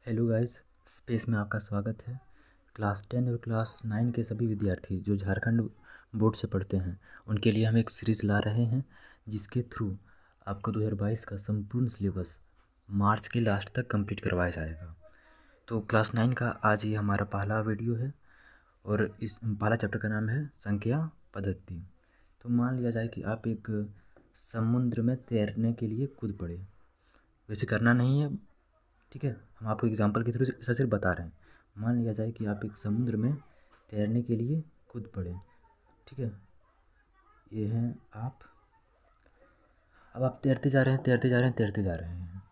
Hello guys, space में आपका स्वागत है। क्लास 10 और क्लास 9 के सभी विद्यार्थी जो झारखंड बोर्ड से पढ़ते हैं उनके लिए हम एक सीरीज़ ला रहे हैं जिसके थ्रू आपको 2022 का संपूर्ण सिलेबस मार्च के लास्ट तक कंप्लीट करवाया जाएगा। तो क्लास 9 का आज ये हमारा पहला वीडियो है और इस पहला चैप्टर का नाम है संख्या पद्धति। तो मान लिया जाए कि आप एक समुद्र में तैरने के लिए कूद पड़े। वैसे करना नहीं है, ठीक है, हम आपको एग्जाम्पल के थ्रू ऐसा सिर्फ बता रहे हैं। मान लिया जाए कि आप एक समुद्र में तैरने के लिए कूद पड़े, ठीक है। ये हैं आप। अब आप तैरते जा रहे हैं, तैरते जा रहे हैं, तैरते जा रहे हैं।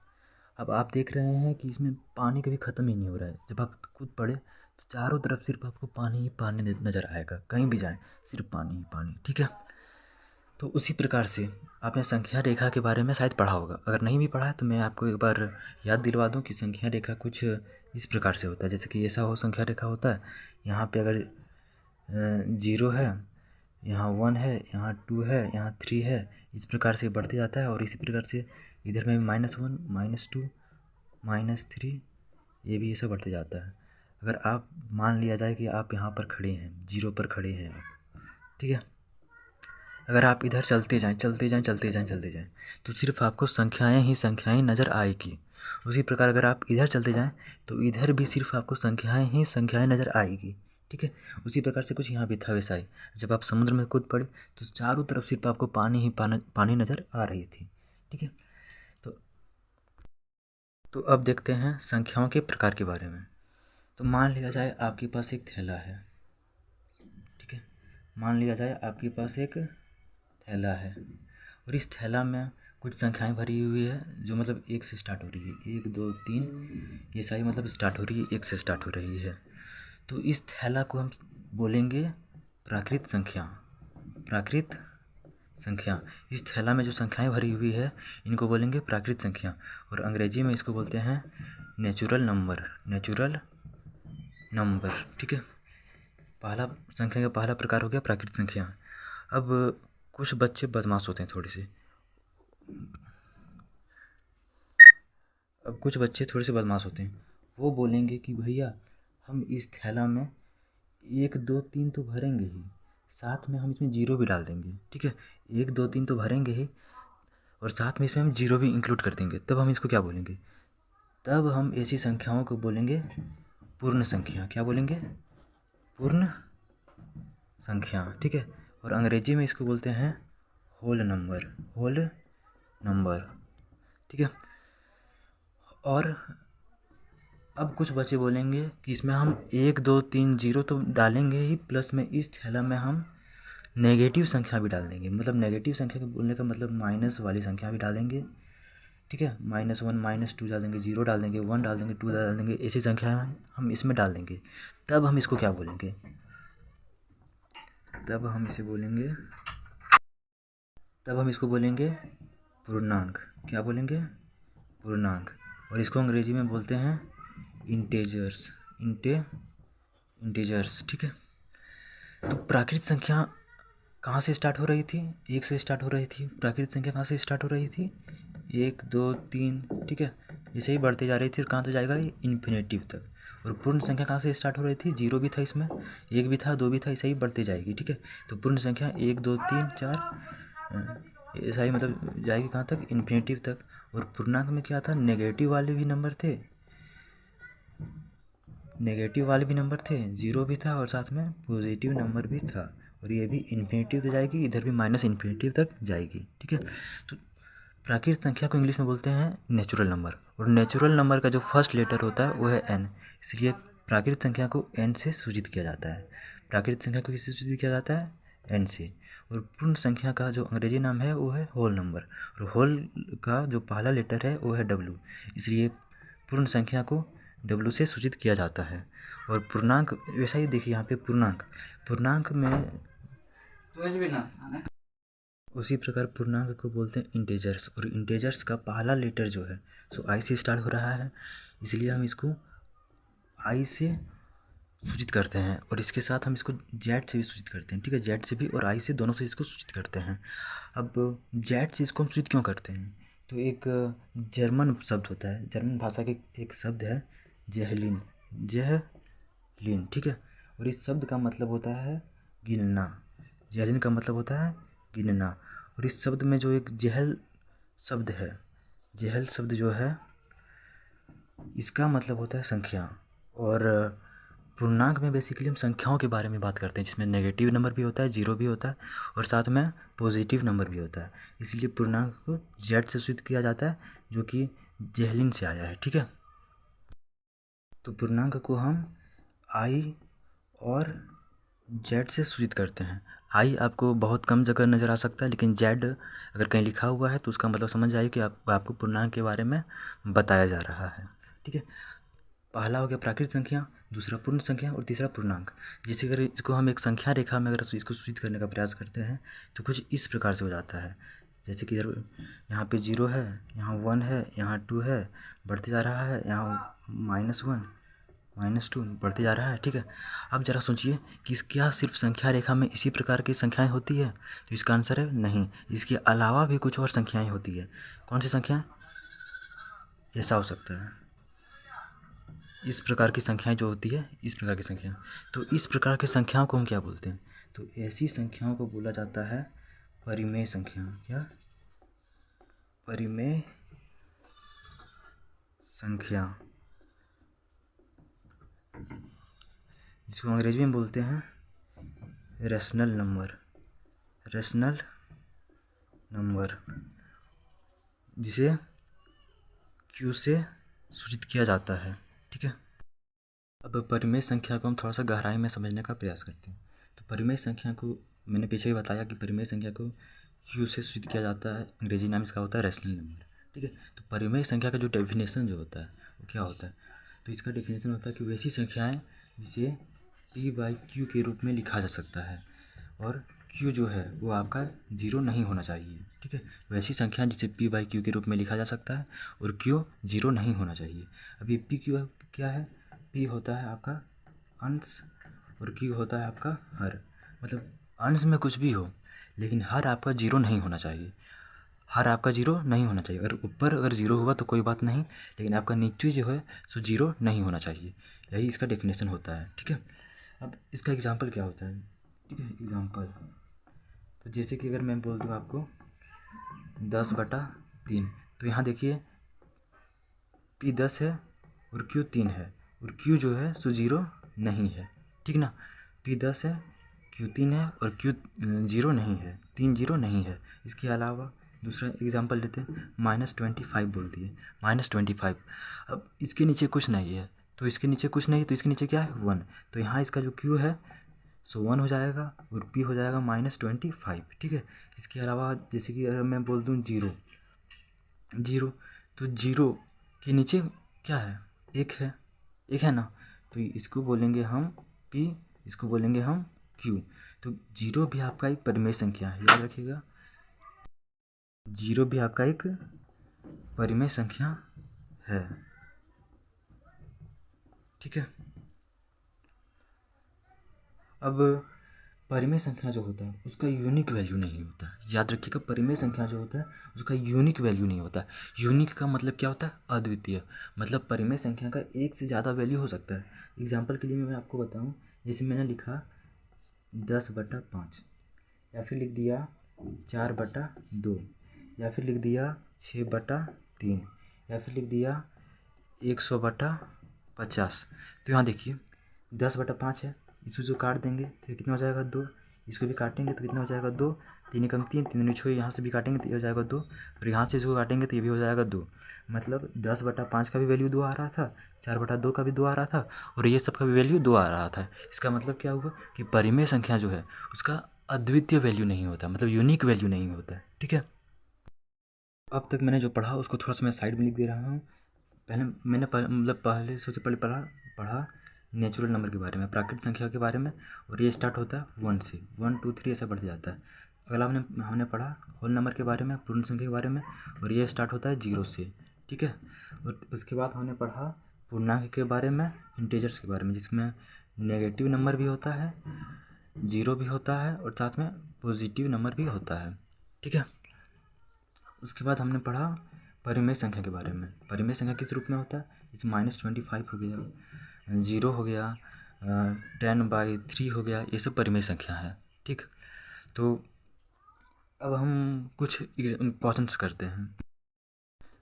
अब आप देख रहे हैं कि इसमें पानी कभी ख़त्म ही नहीं हो रहा है। जब आप कूद पड़े तो चारों तरफ सिर्फ आपको पानी ही पानी नज़र आएगा, कहीं भी जाएं सिर्फ पानी ही पानी, ठीक है। तो उसी प्रकार से आपने संख्या रेखा के बारे में शायद पढ़ा होगा। अगर नहीं भी पढ़ा है तो मैं आपको एक बार याद दिलवा दूं कि संख्या रेखा कुछ इस प्रकार से होता है। जैसे कि ऐसा हो संख्या रेखा होता है, यहाँ पे अगर 0 है, यहाँ 1 है, यहाँ 2 है, यहाँ 3 है, इस प्रकार से बढ़ते जाता है। और इसी प्रकार से इधर में -1, -2, -3, ये भी ऐसा बढ़ते जाता है। अगर आप मान लिया जाए कि आप यहाँ पर खड़े हैं, 0 पर खड़े हैं आप, ठीक है। अगर आप इधर चलते जाएं, चलते जाएं, चलते जाएं, चलते जाएं, तो सिर्फ आपको संख्याएं ही संख्याएं नज़र आएगी। उसी प्रकार अगर आप इधर चलते जाएं तो इधर भी सिर्फ आपको संख्याएं ही संख्याएं नज़र आएगी, ठीक है। उसी प्रकार से कुछ यहाँ भी था वैसा ही। जब आप समुद्र में कूद पड़े तो चारों तरफ सिर्फ आपको पानी ही पानी नज़र आ रही थी, ठीक है। तो अब देखते हैं संख्याओं के प्रकार के बारे में। तो मान लिया जाए आपके पास एक थैला है, ठीक है। मान लिया जाए आपके पास एक थैला है और इस थैला में कुछ संख्याएं भरी हुई है जो मतलब 1 से स्टार्ट हो रही है। 1 2 3, ये सारी मतलब स्टार्ट हो रही है, 1 से स्टार्ट हो रही है। तो इस थैला को हम बोलेंगे प्राकृत संख्या। प्राकृत संख्या, इस थैला में जो संख्याएं भरी हुई है इनको बोलेंगे प्राकृत संख्या। और अंग्रेजी में इसको बोलते हैं नेचुरल नंबर। नेचुरल नंबर, ठीक है। पहला संख्या का पहला प्रकार हो गया प्राकृत संख्या। अब कुछ बच्चे बदमाश होते हैं थोड़े से। अब कुछ बच्चे थोड़े से बदमाश होते हैं, वो बोलेंगे कि भैया हम इस थैला में 1 2 3 तो भरेंगे ही, साथ में हम इसमें 0 भी डाल देंगे, ठीक है। 1 2 3 तो भरेंगे ही और साथ में इसमें हम 0 भी इंक्लूड कर देंगे। तब हम इसको क्या बोलेंगे? तब हम ऐसी संख्याओं को बोलेंगे पूर्ण संख्या। क्या बोलेंगे? पूर्ण संख्या, ठीक है। और अंग्रेजी में इसको बोलते हैं होल नंबर। होल नंबर, ठीक है। और अब कुछ बच्चे बोलेंगे कि इसमें हम 1 2 3 0 तो डालेंगे ही, प्लस में इस थैला में हम नेगेटिव संख्या भी डाल देंगे। मतलब नेगेटिव संख्या के बोलने का मतलब माइनस वाली संख्या भी डालेंगे, ठीक है। -1 -2 डाल देंगे, 0 डाल देंगे, 1 डाल देंगे, 2 डाल देंगे, ऐसी संख्या हम इसमें डाल देंगे। तब हम इसको क्या बोलेंगे? तब हम इसे बोलेंगे, तब हम इसको बोलेंगे पूर्णांक। क्या बोलेंगे? पूर्णांक। और इसको अंग्रेजी में बोलते हैं इंटेजर्स। इंटेजर्स, ठीक है। तो प्राकृत संख्या कहाँ से स्टार्ट हो रही थी? 1 से स्टार्ट हो रही थी। प्राकृत संख्या कहाँ से स्टार्ट हो रही थी? 1 2 3, ठीक है। ऐसे ही बढ़ते जा रही थी और कहाँ तक जाएगा? इन्फिनेटिव तक। और पूर्ण संख्या कहाँ से स्टार्ट हो रही थी? 0 भी था इसमें, 1 भी था, 2 भी था, ऐसे ही बढ़ते जाएगी, ठीक है। तो पूर्ण संख्या 1 2 3 4 ऐसा ही मतलब जाएगी कहाँ तक? इन्फिनेटिव तक। और पूर्णांक में क्या था? नेगेटिव वाले भी नंबर थे, नेगेटिव वाले भी नंबर थे, 0 भी था और साथ में पॉजिटिव नंबर भी था। और ये भी इन्फिनेटिव तक जाएगी, इधर भी माइनस इन्फिनेटिव तक जाएगी, ठीक है। तो प्राकृत संख्या को इंग्लिश में बोलते हैं नेचुरल नंबर। और नेचुरल नंबर का जो फर्स्ट लेटर होता है वो है एन, इसलिए प्राकृत संख्या को एन से सूचित किया जाता है। प्राकृत संख्या को किससे सूचित किया जाता है? एन से। और पूर्ण संख्या का जो अंग्रेजी नाम है वो है होल नंबर। और होल का जो पहला लेटर है वो है डब्ल्यू, इसलिए पूर्ण संख्या को डब्ल्यू से सूचित किया जाता है। और पूर्णांक वैसा ही देखिए यहाँ पे पूर्णांक, पूर्णांक में उसी प्रकार पूर्णांक को बोलते हैं इंटेजर्स। और इंटेजर्स का पहला लेटर जो है सो आई से स्टार्ट हो रहा है, इसलिए हम इसको आई से सूचित करते हैं। और इसके साथ हम इसको जेड से भी सूचित करते हैं, ठीक है। जेड से भी और आई से, दोनों से इसको सूचित करते हैं। अब जेड से इसको हम सूचित क्यों करते हैं? तो एक जर्मन शब्द होता है, जर्मन भाषा के एक शब्द है जेहलिन, जेहलिन, ठीक है। और इस शब्द का मतलब होता है गिनना। जेहलिन का मतलब होता है गिनना। और इस शब्द में जो एक जेहल शब्द है, जेहल शब्द जो है इसका मतलब होता है संख्या। और पूर्णांक में बेसिकली हम संख्याओं के बारे में बात करते हैं, जिसमें नेगेटिव नंबर भी होता है, जीरो भी होता है और साथ में पॉजिटिव नंबर भी होता है। इसीलिए पूर्णांक को जेड से सूचित किया जाता है, जो कि जेहलिन से आया है, ठीक है। तो पूर्णांक को हम आई और जेड से सूचित करते हैं। आई आपको बहुत कम जगह नज़र आ सकता है, लेकिन जेड अगर कहीं लिखा हुआ है तो उसका मतलब समझ आइए कि आपको पूर्णांक के बारे में बताया जा रहा है, ठीक है। पहला हो गया प्राकृत संख्या, दूसरा पूर्ण संख्या और तीसरा पूर्णांक। जैसे अगर इसको हम एक संख्या रेखा में अगर इसको सूचित करने का प्रयास करते हैं तो कुछ इस प्रकार से हो जाता है। जैसे कि यहाँ पे 0 है, यहाँ 1 है, यहाँ 2 है, बढ़ते जा रहा है, यहाँ -1 -2 बढ़ते जा रहा है, ठीक है। अब ज़रा सोचिए कि क्या सिर्फ संख्या रेखा में इसी प्रकार की संख्याएं होती है? तो इसका आंसर है नहीं, इसके अलावा भी कुछ और संख्याएं होती है। कौन सी संख्याएं? ऐसा हो सकता है, इस प्रकार की संख्याएं जो होती है, इस प्रकार की संख्या। तो इस प्रकार की संख्याओं को हम क्या बोलते हैं? तो ऐसी संख्याओं को बोला जाता है परिमेय संख्या। क्या? परिमेय संख्या, जिसको अंग्रेजी में बोलते हैं रेशनल नंबर। रेशनल नंबर, जिसे क्यू से सूचित किया जाता है, ठीक है। अब परिमेय संख्या को हम थोड़ा सा गहराई में समझने का प्रयास करते हैं। तो परिमेय संख्या को मैंने पीछे ही बताया कि परिमेय संख्या को क्यू से सूचित किया जाता है, अंग्रेजी नाम इसका होता है रेशनल नंबर, ठीक है। तो परिमेय संख्या का जो डेफिनेशन जो होता है वो क्या होता है? तो इसका डेफिनेशन होता है कि वैसी संख्याएं जिसे p/q के रूप में लिखा जा सकता है और q जो है वो आपका 0 नहीं होना चाहिए, ठीक है। वैसी संख्या जिसे p/q के रूप में लिखा जा सकता है और q 0 नहीं होना चाहिए। अभी p क्या है? p होता है आपका अंश और q होता है आपका हर। मतलब अंश में कुछ भी हो, लेकिन हर आपका 0 नहीं होना चाहिए। हर आपका 0 नहीं होना चाहिए। अगर ऊपर अगर 0 हुआ तो कोई बात नहीं, लेकिन आपका नीचे जो है सो 0 नहीं होना चाहिए। यही इसका डेफिनेशन होता है, ठीक है। अब इसका एग्जाम्पल क्या होता है, ठीक है। एग्जाम्पल, तो जैसे कि अगर मैं बोल दूँ आपको 10/3, तो यहाँ देखिए p 10 है और q 3 है और q जो है सो 0 नहीं है, ठीक ना। p 10 है, q 3 है और q 0 नहीं है, 3 0 नहीं है। इसके अलावा दूसरा एग्जांपल लेते हैं, -25 बोल दिए, -25। अब इसके नीचे कुछ नहीं है, तो इसके नीचे कुछ नहीं, तो इसके नीचे क्या है? 1। तो यहाँ इसका जो q है सो 1 हो जाएगा और p हो जाएगा -25, ठीक है। इसके अलावा जैसे कि अगर मैं बोल दूँ 0, तो 0 के नीचे क्या है? 1 है, 1 है ना। तो इसको बोलेंगे हम p, इसको बोलेंगे हम q। तो 0 भी आपका एक परिमेय संख्या है, याद रखिएगा। 0 भी आपका एक परिमेय संख्या है, ठीक है। अब परिमेय संख्या जो होता है उसका यूनिक वैल्यू नहीं होता है, याद रखिएगा। परिमेय संख्या जो होता है उसका यूनिक वैल्यू नहीं होता है। यूनिक का मतलब क्या होता है? अद्वितीय। मतलब परिमेय संख्या का एक से ज़्यादा वैल्यू हो सकता है। एग्जाम्पल के लिए मैं आपको बताऊं, जैसे मैंने लिखा 10/5, या फिर लिख दिया 4/2, या फिर लिख दिया 6/3, या फिर लिख दिया 100/50। तो यहाँ देखिए 10/5 है, इसको जो काट देंगे तो कितना हो जाएगा? 2। इसको भी काटेंगे तो कितना हो जाएगा? 2। 3 कम 3, 3 छः, यहाँ से भी काटेंगे तो ये हो जाएगा 2, और यहाँ से इसको काटेंगे तो ये भी हो जाएगा 2। मतलब 10/5 का भी वैल्यू 2 आ रहा था, 4/2 का भी 2 आ रहा था, और ये सब का भी वैल्यू 2 आ रहा था। इसका मतलब क्या हुआ कि परिमेय संख्या जो है उसका अद्वितीय वैल्यू नहीं होता, मतलब यूनिक वैल्यू नहीं होता है, ठीक है। अब तक मैंने जो पढ़ा उसको थोड़ा सा मैं साइड में लिख दे रहा हूँ। पहले सबसे पहले पढ़ा नेचुरल नंबर के बारे में, प्राकृतिक संख्या के बारे में, और ये स्टार्ट होता है 1 से, 1 2 3 ऐसा बढ़ते जाता है। अगला हमने पढ़ा होल नंबर के बारे में, पूर्ण संख्या के बारे में, और ये स्टार्ट होता है 0 से, ठीक है। और उसके बाद हमने पढ़ा पूर्णांक के बारे में, इंटीजर्स के बारे में, जिसमें नेगेटिव नंबर भी होता है, 0 भी होता है और साथ में पॉजिटिव नंबर भी होता है, ठीक है। उसके बाद हमने पढ़ा परिमेय संख्या के बारे में। परिमेय संख्या किस रूप में होता है? इसमें -25 हो गया, 0 हो गया, 10/3 हो गया, ये सब परिमेय संख्या है। ठीक, तो अब हम कुछ क्वेश्चंस करते हैं।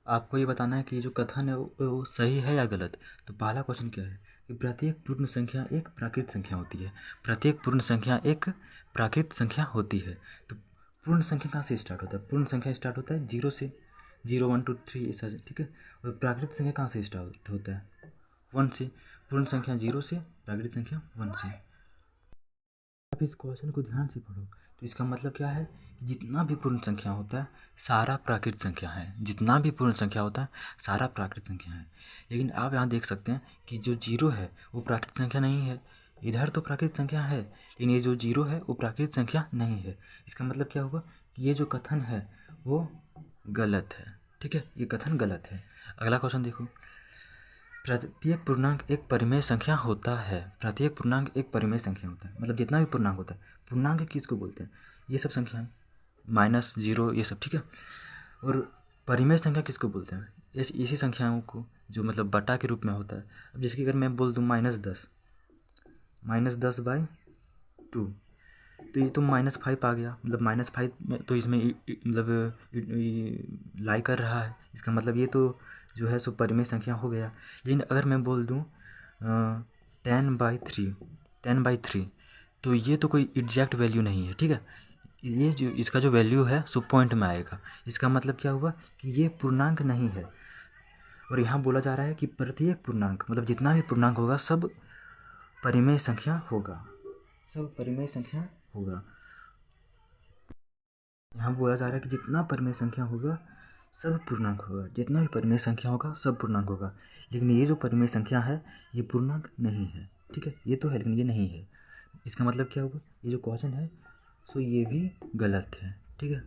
आपको ये बताना है कि जो कथन है वो सही है या गलत। तो पहला क्वेश्चन क्या है कि प्रत्येक पूर्ण संख्या एक प्राकृत संख्या होती है। प्रत्येक पूर्ण संख्या एक प्राकृत संख्या होती है। तो पूर्ण संख्या कहाँ से स्टार्ट होता है? पूर्ण संख्या स्टार्ट होता है 0 से, 0 1 2 3 ऐसा, ठीक है। और प्राकृत संख्या कहाँ से स्टार्ट होता है? 1 से। पूर्ण संख्या 0 से, प्राकृत संख्या 1 से। आप इस क्वेश्चन को ध्यान से पढ़ो तो इसका मतलब क्या है कि जितना भी पूर्ण संख्या होता है सारा प्राकृत संख्या है। जितना भी पूर्ण संख्या होता है सारा प्राकृत संख्या है। लेकिन आप यहाँ देख सकते हैं कि जो 0 है वो प्राकृत संख्या नहीं है। इधर तो प्राकृत संख्या है लेकिन ये जो 0 है वो प्राकृत संख्या नहीं है। इसका मतलब क्या हुआ कि ये जो कथन है वो गलत है। ठीक है, ये कथन गलत है। अगला क्वेश्चन देखो, प्रत्येक पूर्णांक एक परिमेय संख्या होता है। प्रत्येक पूर्णांक एक परिमेय संख्या होता है, मतलब जितना भी पूर्णांक होता है। पूर्णांक किसको बोलते हैं? ये सब संख्याएं, -0 ये सब, ठीक है। और परिमेय संख्या किसको बोलते हैं? इसी संख्याओं को जो मतलब बटा के रूप में होता है। अब जैसे कि अगर मैं बोल दूँ -10, -10/2, तो ये तो -5 आ गया। मतलब -5 में तो इसमें मतलब लाई कर रहा है। इसका मतलब ये तो जो है सो परिमेय संख्या हो गया। लेकिन अगर मैं बोल दूँ 10/3, तो ये तो कोई एग्जैक्ट वैल्यू नहीं है। ठीक है, ये जो इसका जो वैल्यू है सो पॉइंट में आएगा। इसका मतलब क्या हुआ कि ये पूर्णांक नहीं है। और यहाँ बोला जा रहा है कि प्रत्येक पूर्णांक मतलब जितना भी पूर्णांक होगा सब परिमेय संख्या होगा, सब परिमेय संख्या होगा। यहाँ बोला जा रहा है कि जितना परिमेय संख्या होगा सब पूर्णांक होगा। जितना भी परिमेय संख्या होगा सब पूर्णांक होगा। लेकिन ये जो परिमेय संख्या है ये पूर्णांक नहीं है। ठीक है, ये तो है लेकिन ये नहीं है। इसका मतलब क्या होगा, ये जो क्वेश्चन है सो ये भी गलत है। ठीक है,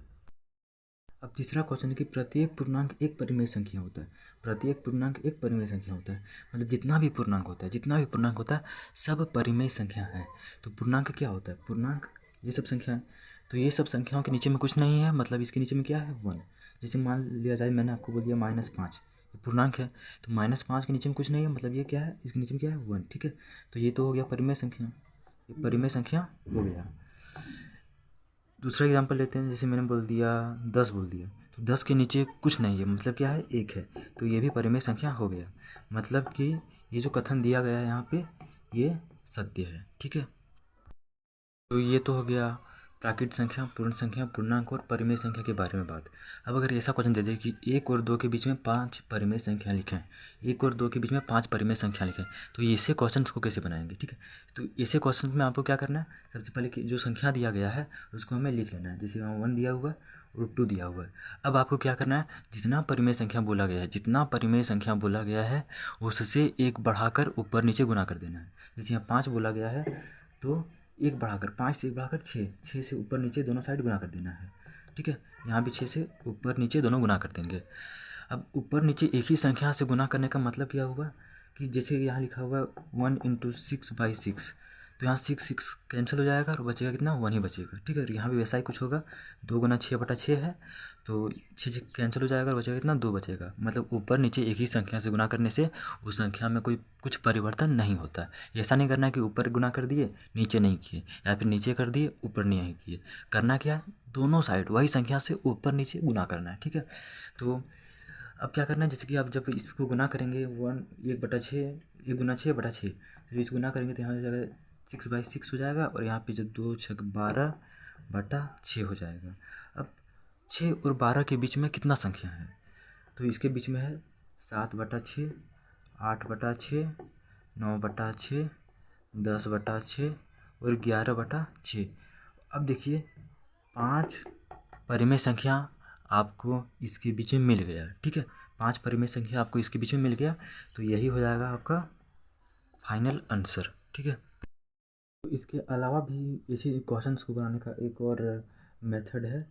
अब तीसरा क्वेश्चन है कि प्रत्येक पूर्णांक एक परिमेय संख्या होता है। प्रत्येक पूर्णांक एक परिमेय संख्या होता है, मतलब जितना भी पूर्णांक होता है, जितना भी पूर्णांक होता है सब परिमेय संख्या है। तो पूर्णांक क्या होता है? पूर्णांक ये सब संख्या है। तो ये सब संख्याओं के नीचे में कुछ नहीं है, मतलब इसके नीचे में क्या है? 1। जैसे मान लिया जाए मैंने आपको बोल दिया -5, ये पूर्णांक है। तो -5 के नीचे में कुछ नहीं है, मतलब ये क्या है? इसके नीचे में क्या है? 1। ठीक है, तो ये तो हो गया परिमेय संख्या, ये परिमेय संख्या हो गया। दूसरा एग्जांपल लेते हैं, जैसे मैंने बोल दिया 10 बोल दिया, तो 10 के नीचे कुछ नहीं है, मतलब क्या है? 1 है। तो ये भी परिमेय संख्या हो गया। मतलब कि ये जो कथन दिया गया है यहाँ पे ये सत्य है। ठीक है, तो ये तो हो गया प्राकृत संख्या, पूर्ण संख्या, पूर्णांक और परिमेय संख्या के बारे में बात। अब अगर ऐसा क्वेश्चन दे दे कि 1 और 2 के बीच में 5 परिमेय संख्या लिखें, 1 और 2 के बीच में 5 परिमेय संख्या लिखें, तो ऐसे क्वेश्चन को कैसे बनाएंगे? ठीक है, तो ऐसे क्वेश्चन में आपको क्या करना है, सबसे पहले कि जो संख्या दिया गया है उसको हमें लिख लेना है। जैसे 1 दिया हुआ है और 2 दिया हुआ है। अब आपको क्या करना है, जितना परिमेय संख्या बोला गया है, जितना परिमेय संख्या बोला गया है उससे 1 बढ़ाकर ऊपर नीचे गुना कर देना है। जैसे यहाँ 5 बोला गया है तो 1 बढ़ाकर 5 से 1 बढ़ाकर 6, 6 से ऊपर नीचे दोनों साइड गुना कर देना है। ठीक है, यहाँ भी 6 से ऊपर नीचे दोनों गुना कर देंगे। अब ऊपर नीचे एक ही संख्या से गुना करने का मतलब क्या हुआ कि जैसे यहाँ लिखा हुआ है 1 × 6/6, तो यहाँ 6 कैंसिल हो जाएगा और बचेगा कितना? 1 ही बचेगा। ठीक है, और यहाँ भी वैसा ही कुछ होगा, 2 × 6/6 है तो 6 कैंसिल हो जाएगा और बचेगा कितना? 2 बचेगा। मतलब ऊपर नीचे एक ही संख्या से गुना करने से उस संख्या में कोई कुछ परिवर्तन नहीं होता है। ऐसा नहीं करना है कि ऊपर गुना कर दिए नीचे नहीं किए, या फिर नीचे कर दिए ऊपर नहीं किए। करना क्या है, दोनों साइड वही संख्या से ऊपर नीचे गुना करना है। ठीक है, तो अब क्या करना है, जैसे कि आप जब इसको गुना करेंगे 1/6, ये गुना 6/6, तो इसको गुना करेंगे तो यहाँ हो जाएगा 6/6 हो जाएगा, और यहाँ पे जब 2 × 6 12/6 हो जाएगा। अब 6 और 12 के बीच में कितना संख्या है? तो इसके बीच में है 7/6, 8/6, 9/6, 10/6 और 11/6। अब देखिए 5 परिमेय संख्या आपको इसके बीच में मिल गया। ठीक है, 5 परिमेय संख्या आपको इसके बीच में मिल गया, तो यही हो जाएगा आपका फाइनल आंसर। ठीक है, तो इसके अलावा भी इसी क्वेश्चंस को बनाने का एक और मेथड है,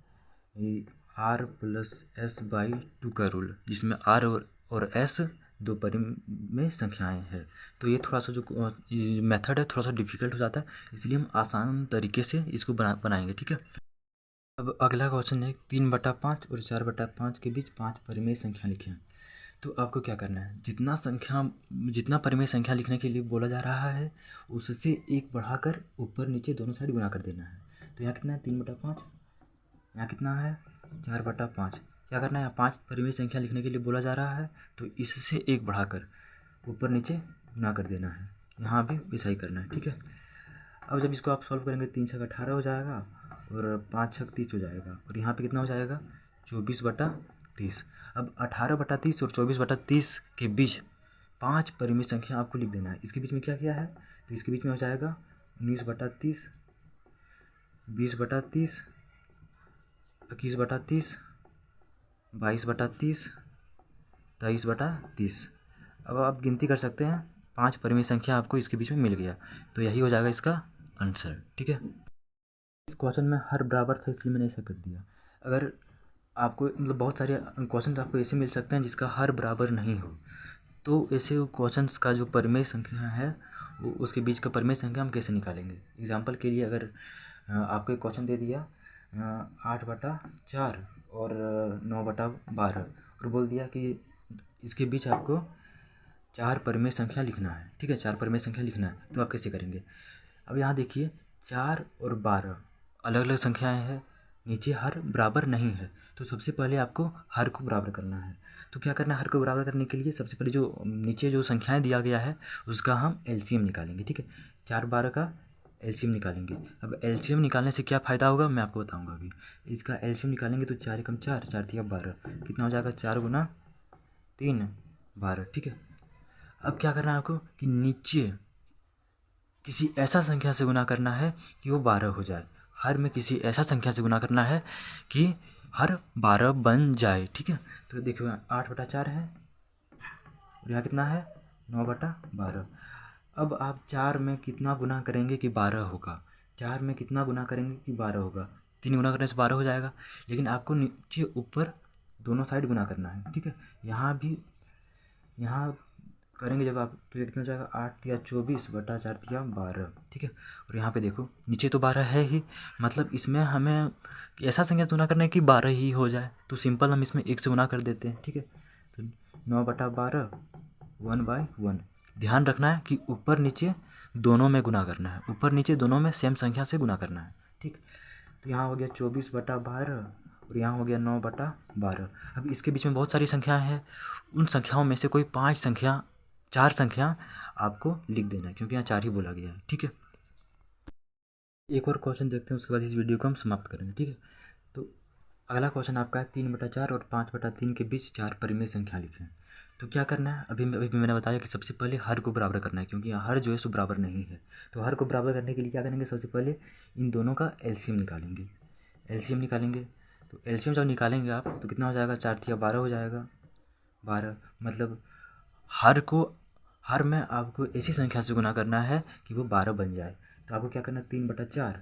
R+S/2 का रूल, जिसमें R और S दो परिमेय संख्याएं हैं। तो ये थोड़ा सा जो मेथड है थोड़ा सा डिफिकल्ट हो जाता है, इसलिए हम आसान तरीके से इसको बनाएंगे। ठीक है, अब अगला क्वेश्चन है 3/5 और 4/5 के बीच 5 परिमेय संख्या लिखें। तो आपको क्या करना है, जितना परिमेय संख्या लिखने के लिए बोला जा रहा है उससे एक बढ़ाकर ऊपर नीचे दोनों साइड गुना कर देना है। तो यहाँ कितना है 3/5, यहाँ कितना है 4/5। क्या करना है, यहाँ 5 परिमेय संख्या लिखने के लिए बोला जा रहा है तो इससे एक बढ़ाकर ऊपर नीचे गुना कर देना है। यहाँ भी वैसा ही करना है, ठीक है। अब जब इसको आप सॉल्व करेंगे 3 छक 18 हो जाएगा और 5 छक 30 हो जाएगा और यहाँ पे कितना हो जाएगा 24/30। अब 18/30 और 24/30 के बीच 5 परिमेय संख्या आपको लिख देना है। इसके बीच में क्या किया है, तो इसके बीच में हो जाएगा 19/30, 20/30, 21/30, 22/30, 23/30। अब आप गिनती कर सकते हैं, 5 परिमेय संख्या आपको इसके बीच में मिल गया, तो यही हो जाएगा इसका आंसर, ठीक है। इस क्वेश्चन में हर बराबर था इसलिए मैंने ऐसा कर दिया। अगर आपको मतलब बहुत सारे क्वेश्चन आपको ऐसे मिल सकते हैं जिसका हर बराबर नहीं हो, तो ऐसे क्वेश्चंस का जो परिमेय संख्या है उसके बीच का परिमेय संख्या हम कैसे निकालेंगे। एग्जांपल के लिए अगर आपको एक क्वेश्चन दे दिया 8/4 और 9/12 और बोल दिया कि इसके बीच आपको 4 परिमेय संख्या लिखना है, ठीक है, 4 परिमेय संख्या लिखना है, तो आप कैसे करेंगे। अब यहाँ देखिए 4 और 12 अलग अलग संख्याएं हैं, नीचे हर बराबर नहीं है, तो सबसे पहले आपको हर को बराबर करना है। तो क्या करना है, हर को बराबर करने के लिए सबसे पहले जो नीचे जो संख्याएं दिया गया है उसका हम एलसीएम निकालेंगे, ठीक है। 4/12 का एलसीएम निकालेंगे। अब एलसीएम निकालने से क्या फ़ायदा होगा मैं आपको बताऊंगा अभी। इसका एलसीएम निकालेंगे तो 4 एकम 4, 4 तिया 12, कितना हो जाएगा 4 गुना 3 12, ठीक है। अब क्या करना है आपको कि नीचे किसी ऐसा संख्या से गुना करना है कि वो 12 हो जाए। हर में किसी ऐसा संख्या से गुना करना है कि हर 12 बन जाए, ठीक है। तो देखो 8/4 है और यहाँ कितना है 9/12। अब आप 4 में कितना गुना करेंगे कि 12 होगा, 4 में कितना गुना करेंगे कि 12 होगा, 3 गुना करने से 12 हो जाएगा। लेकिन आपको नीचे ऊपर दोनों साइड गुना करना है, ठीक है। यहाँ भी यहाँ करेंगे जब आप तो ये कितना हो जाएगा 8 तिया 24 बटा 4 तिया 12, ठीक है। और यहाँ पे देखो नीचे तो 12 है ही, मतलब इसमें हमें ऐसा संख्या गुना करना है कि 12 ही हो जाए, तो सिंपल हम इसमें 1 से गुना कर देते हैं, ठीक है। तो 9/12 1/1। ध्यान रखना है कि ऊपर नीचे दोनों में गुना करना है, ऊपर नीचे दोनों में सेम संख्या से गुना करना है, ठीक। तो यहाँ हो गया 24/12 और यहाँ हो गया 9/12। अब इसके बीच में बहुत सारी संख्याएं हैं, उन संख्याओं में से कोई 4 संख्या आपको लिख देना है, क्योंकि यहाँ 4 ही बोला गया है, ठीक है। एक और क्वेश्चन देखते हैं, उसके बाद इस वीडियो को हम समाप्त करेंगे, ठीक है। तो अगला क्वेश्चन आपका है 3/4 और 5/3 के बीच 4 परिमेय संख्या लिखें। तो क्या करना है, अभी मैंने बताया कि सबसे पहले हर को बराबर करना है, क्योंकि यहाँ हर जो है सो बराबर नहीं है। तो हर को बराबर करने के लिए क्या करेंगे, सबसे पहले इन दोनों का एलसीएम निकालेंगे। एलसीएम निकालेंगे तो एलसीएम जब निकालेंगे आप तो कितना हो जाएगा 4 तिया 12 हो जाएगा 12। मतलब हर में आपको ऐसी संख्या से गुना करना है कि वो 12 बन जाए। तो आपको क्या करना है 3/4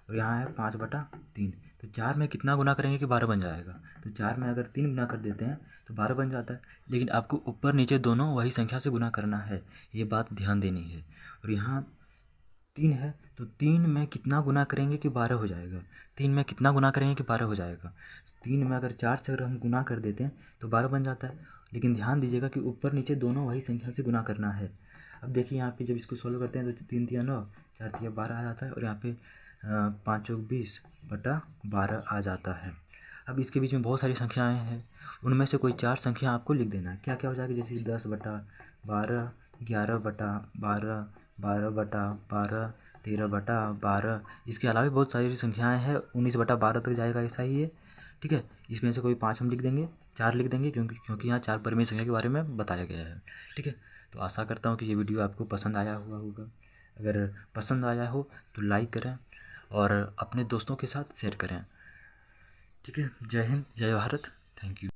और यहाँ है 5/3। तो 4 में कितना गुना करेंगे कि 12 बन जाएगा। तो 4 में अगर 3 गुना कर देते हैं तो 12 बन जाता है, लेकिन आपको ऊपर नीचे दोनों वही संख्या से गुना करना है, ये बात ध्यान देनी है। और यहाँ 3 है तो 3 में कितना गुना करेंगे कि 12 हो जाएगा। 3 में कितना गुना करेंगे कि 12 हो जाएगा। 3 में अगर 4 से अगर हम गुना कर देते हैं तो 12 बन जाता है, लेकिन ध्यान दीजिएगा कि ऊपर नीचे दोनों वही संख्या से गुना करना है। अब देखिए यहाँ पे जब इसको सॉल्व करते हैं तो 3 तिया 9, 4 तिया 12 आ जाता है और यहाँ पे 5 चौक 20/12 आ जाता है। अब इसके बीच में बहुत सारी संख्याएँ हैं, उनमें से कोई 4 संख्या आपको लिख देना है। क्या क्या हो जाएगा, जैसे 10/12, 11/12, 12/12, 13/12। इसके अलावा भी बहुत सारी संख्याएं हैं, 19/12 तक जाएगा, ऐसा ही है, ठीक है। इसमें से कोई 5 हम लिख देंगे, 4 लिख देंगे, क्योंकि यहाँ 4 परिमेय संख्या के बारे में बताया गया है, ठीक है। तो आशा करता हूँ कि ये वीडियो आपको पसंद आया हुआ होगा। अगर पसंद आया हो तो लाइक करें और अपने दोस्तों के साथ शेयर करें, ठीक है। जय हिंद, जय भारत, थैंक यू।